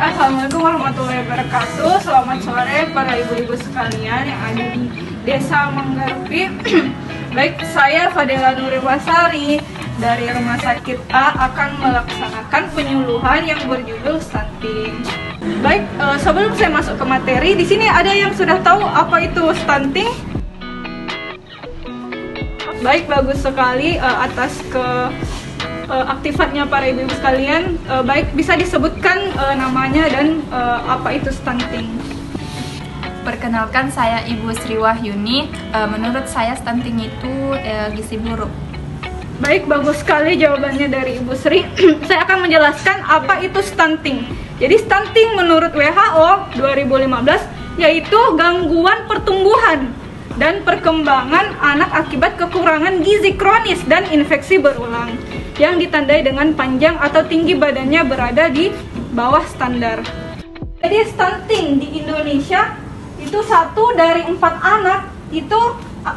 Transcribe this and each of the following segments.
Assalamualaikum warahmatullahi wabarakatuh. Selamat sore para ibu-ibu sekalian yang ada di Desa Manggarepi. Baik, saya Fadela Nuriwasari dari Rumah Sakit A akan melaksanakan penyuluhan yang berjudul stunting. Baik, sebelum saya masuk ke materi, di sini ada yang sudah tahu apa itu stunting? Baik, bagus sekali atas aktifatnya para ibu-ibu sekalian. Baik, bisa disebutkan namanya dan apa itu stunting? Perkenalkan, saya Ibu Sri Wahyuni. Menurut saya stunting itu gizi buruk. Baik, bagus sekali jawabannya dari Ibu Sri. Saya akan menjelaskan apa itu stunting. Jadi stunting menurut WHO 2015 yaitu gangguan pertumbuhan dan perkembangan anak akibat kekurangan gizi kronis dan infeksi berulang yang ditandai dengan panjang atau tinggi badannya berada di bawah standar. Jadi stunting di Indonesia itu 1 dari 4 anak itu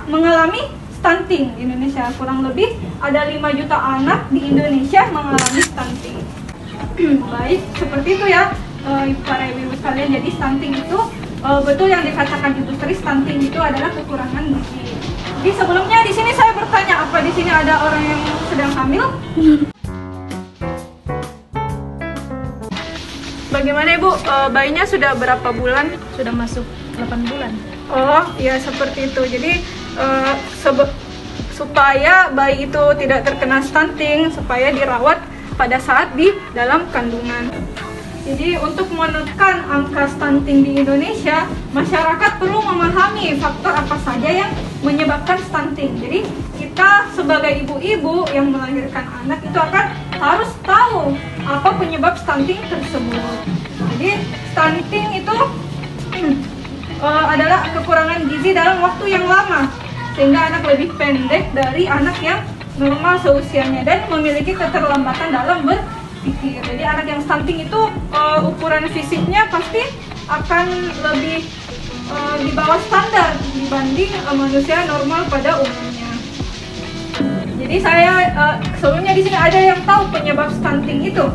mengalami stunting di Indonesia. Kurang lebih ada 5 juta anak di Indonesia mengalami stunting. Baik, seperti itu ya para ibu-ibu sekalian. Jadi stunting itu betul yang dikatakan Ibu Sri, stunting itu adalah kekurangan gizi. Jadi sebelumnya di sini saya bertanya, apa di sini ada orang yang sedang hamil? Bagaimana Ibu, bayinya sudah berapa bulan? Sudah masuk 8 bulan. Oh, ya seperti itu. Jadi supaya bayi itu tidak terkena stunting, supaya dirawat pada saat di dalam kandungan. Jadi untuk menekan angka stunting di Indonesia, masyarakat perlu memahami faktor apa saja yang menyebabkan stunting. Jadi kita sebagai ibu-ibu yang melahirkan anak itu harus tahu apa penyebab stunting tersebut. Jadi stunting itu adalah kekurangan gizi dalam waktu yang lama, sehingga anak lebih pendek dari anak yang normal seusianya dan memiliki keterlambatan dalam berpikir. Jadi anak yang stunting itu ukuran fisiknya pasti akan lebih di bawah standar dibanding manusia normal pada umumnya. Jadi saya sebelumnya di sini ada yang tahu penyebab stunting itu?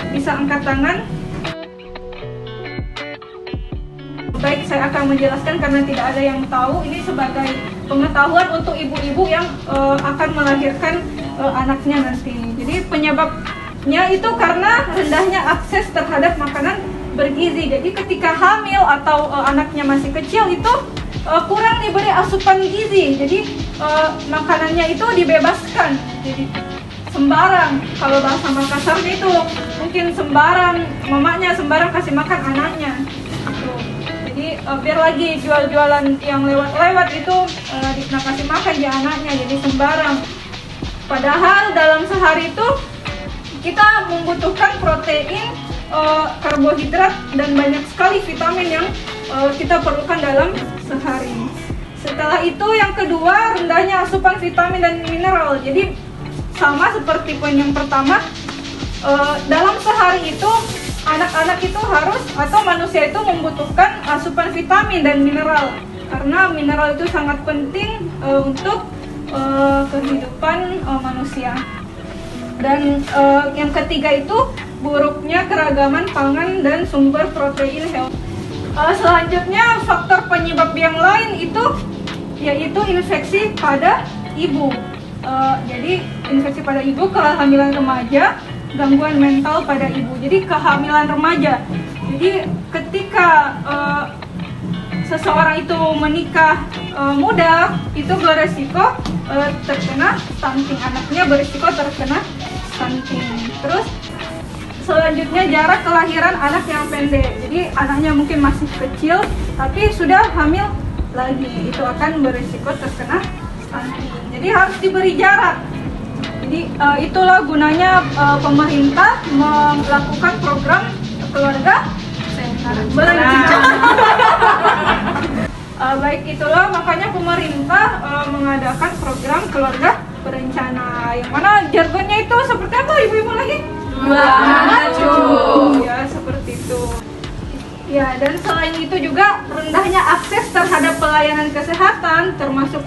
Bisa angkat tangan. Baik, saya akan menjelaskan karena tidak ada yang tahu. Ini sebagai pengetahuan untuk ibu-ibu yang akan melahirkan anaknya nanti. Jadi penyebabnya itu karena rendahnya akses terhadap makanan bergizi. Jadi ketika hamil atau anaknya masih kecil itu kurang diberi asupan gizi. Jadi makanannya itu dibebaskan. Jadi sembarang, kalau bahasa kasarnya itu mungkin sembarang, mamanya sembarang kasih makan anaknya. Jadi biar lagi jual-jualan yang lewat-lewat itu kasih makan di anaknya, jadi sembarang. Padahal dalam sehari itu kita membutuhkan protein, karbohidrat, dan banyak sekali vitamin yang kita perlukan dalam sehari. Setelah itu yang kedua, rendahnya asupan vitamin dan mineral. Jadi sama seperti poin yang pertama, dalam sehari itu anak-anak itu harus atau manusia itu membutuhkan asupan vitamin dan mineral, karena mineral itu sangat penting untuk kehidupan manusia. Dan yang ketiga itu buruknya keragaman pangan dan sumber protein hewan. Selanjutnya faktor penyebab yang lain itu yaitu infeksi pada ibu. Jadi infeksi pada ibu, kehamilan remaja, gangguan mental pada ibu. Jadi kehamilan remaja. Jadi ketika seseorang itu menikah muda, itu beresiko terkena stunting. Anaknya beresiko terkena stunting. Terus selanjutnya jarak kelahiran anak yang pendek. Jadi anaknya mungkin masih kecil tapi sudah hamil lagi, itu akan beresiko terkena stunting. Jadi harus diberi jarak. Jadi itulah gunanya pemerintah melakukan program keluarga berencana. Baik itulah makanya pemerintah mengadakan program keluarga berencana yang mana jargonnya itu seperti apa ibu-ibu lagi? Dua anak cukup. Ya seperti itu. Ya dan selain itu juga rendahnya akses terhadap pelayanan kesehatan termasuk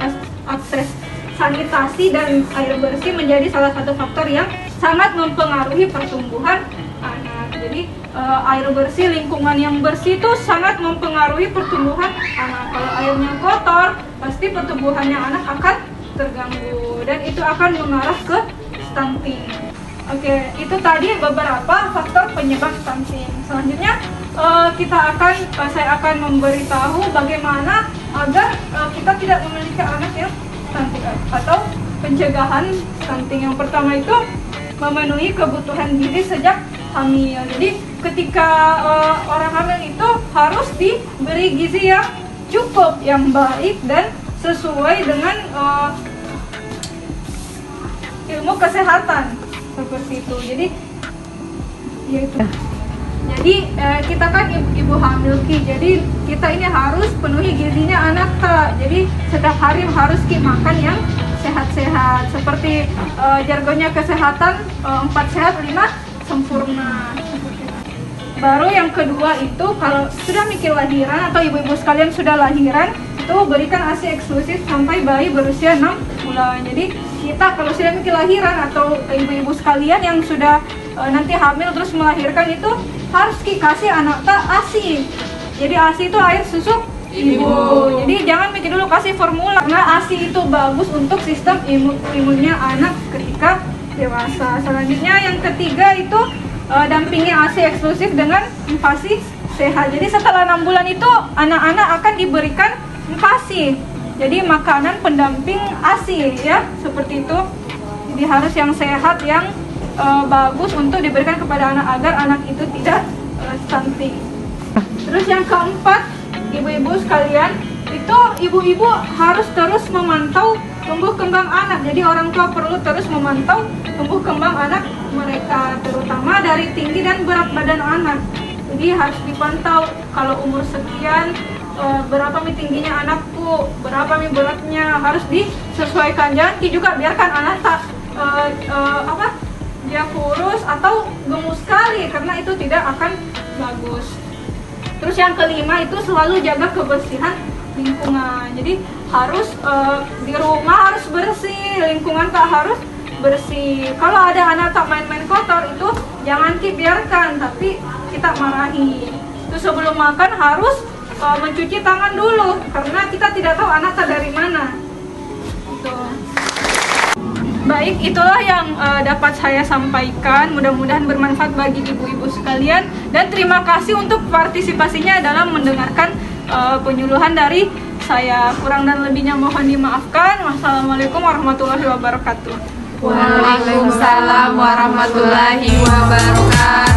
akses sanitasi dan air bersih menjadi salah satu faktor yang sangat mempengaruhi pertumbuhan anak. Jadi air bersih, lingkungan yang bersih itu sangat mempengaruhi pertumbuhan anak. Kalau airnya kotor, pasti pertumbuhannya anak akan terganggu dan itu akan mengarah ke stunting. Oke, itu tadi beberapa faktor penyebab stunting. Selanjutnya saya akan memberitahu bagaimana agar kita tidak memiliki anak yang stunting atau pencegahan stunting. Yang pertama itu memenuhi kebutuhan gizi sejak hamil. Jadi ketika orang hamil itu harus diberi gizi yang cukup, yang baik dan sesuai dengan ilmu kesehatan seperti itu. Jadi kita kan ibu hamil Ki. Jadi kita ini harus penuhi gizinya anak ta. Jadi setiap hari harus Ki makan yang sehat-sehat. Seperti jargonnya kesehatan 4 sehat 5 sempurna. Baru yang kedua itu kalau sudah mikir lahiran atau ibu-ibu sekalian sudah lahiran itu berikan ASI eksklusif sampai bayi berusia 6 bulan. Jadi kita kalau sudah mikir lahiran atau ibu-ibu sekalian yang sudah nanti hamil terus melahirkan itu harus kasih anak ASI. Jadi ASI itu air susu ibu. Jadi jangan mikir dulu kasih formula karena ASI itu bagus untuk sistem imunnya anak ketika dewasa. Selanjutnya yang ketiga itu dampingi ASI eksklusif dengan MPASI sehat. Jadi setelah 6 bulan itu anak-anak akan diberikan MPASI. Jadi makanan pendamping ASI ya, seperti itu. Jadi harus yang sehat, yang bagus untuk diberikan kepada anak agar anak itu tidak stunting. Terus yang keempat, ibu-ibu sekalian, itu ibu-ibu harus terus memantau tumbuh kembang anak. Jadi orang tua perlu terus memantau tumbuh kembang anak mereka, terutama dari tinggi dan berat badan anak. Jadi harus dipantau kalau umur sekian berapa tingginya anakku, berapa beratnya, harus disesuaikan. Jangan juga biarkan anak dia kurus atau gemuk sekali karena itu tidak akan bagus. Terus yang kelima itu selalu jaga kebersihan lingkungan. Jadi harus di rumah harus bersih, lingkungan tak harus bersih. Kalau ada anak tak main-main kotor itu jangan biarkan, tapi kita marahi. Itu sebelum makan harus mencuci tangan dulu karena kita tidak tahu anak tak dari mana. Gitu. Baik, itulah yang dapat saya sampaikan. Mudah-mudahan bermanfaat bagi ibu-ibu sekalian dan terima kasih untuk partisipasinya dalam mendengarkan penyuluhan dari saya. Kurang dan lebihnya mohon dimaafkan. Wassalamualaikum warahmatullahi wabarakatuh. Waalaikumsalam warahmatullahi wabarakatuh.